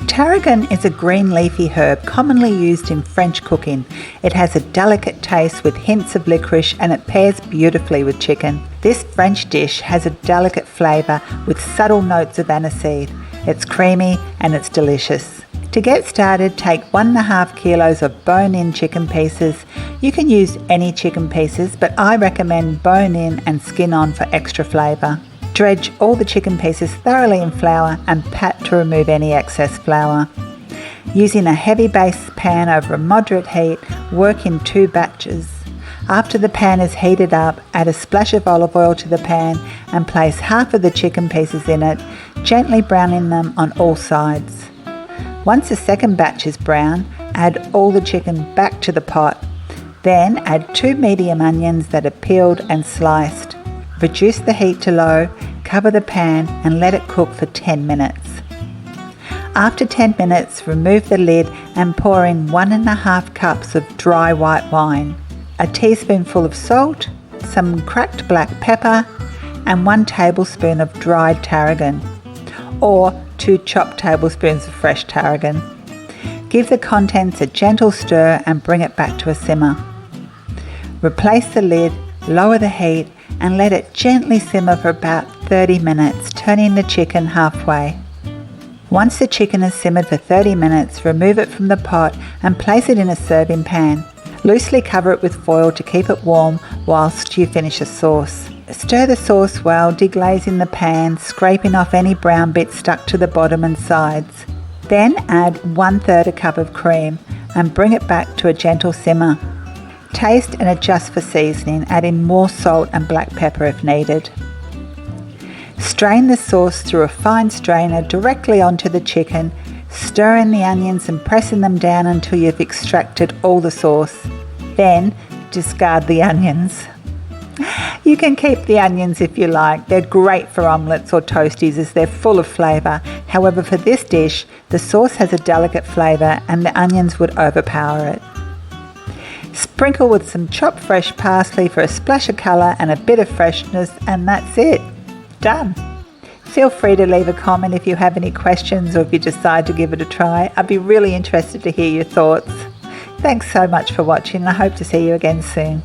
Tarragon is a green leafy herb commonly used in French cooking. It has a delicate taste with hints of licorice and it pairs beautifully with chicken. This French dish has a delicate flavour with subtle notes of aniseed. It's creamy and it's delicious. To get started, take 1.5 kilos of bone-in chicken pieces. You can use any chicken pieces, but I recommend bone-in and skin-on for extra flavour. Dredge all the chicken pieces thoroughly in flour and pat to remove any excess flour. Using a heavy base pan over a moderate heat, work in 2 batches. After the pan is heated up, add a splash of olive oil to the pan and place half of the chicken pieces in it, gently browning them on all sides. Once the second batch is brown, add all the chicken back to the pot. Then add 2 medium onions that are peeled and sliced. Reduce the heat to low, cover the pan and let it cook for 10 minutes. After 10 minutes, remove the lid and pour in 1.5 cups of dry white wine, a teaspoonful of salt, some cracked black pepper and 1 tablespoon of dried tarragon, or 2 chopped tablespoons of fresh tarragon. Give the contents a gentle stir and bring it back to a simmer. Replace the lid, lower the heat and let it gently simmer for about 30 minutes, turning the chicken halfway. Once the chicken has simmered for 30 minutes, remove it from the pot and place it in a serving pan. Loosely cover it with foil to keep it warm whilst you finish the sauce. Stir the sauce well, deglazing the pan, scraping off any brown bits stuck to the bottom and sides. Then add 1/3 cup of cream and bring it back to a gentle simmer. Taste and adjust for seasoning, adding more salt and black pepper if needed. Strain the sauce through a fine strainer directly onto the chicken, stir in the onions and pressing them down until you've extracted all the sauce. Then discard the onions. You can keep the onions if you like. They're great for omelettes or toasties as they're full of flavour. However, for this dish, the sauce has a delicate flavour and the onions would overpower it. Sprinkle with some chopped fresh parsley for a splash of colour and a bit of freshness, and that's it. Done. Feel free to leave a comment if you have any questions or if you decide to give it a try. I'd be really interested to hear your thoughts. Thanks so much for watching and I hope to see you again soon.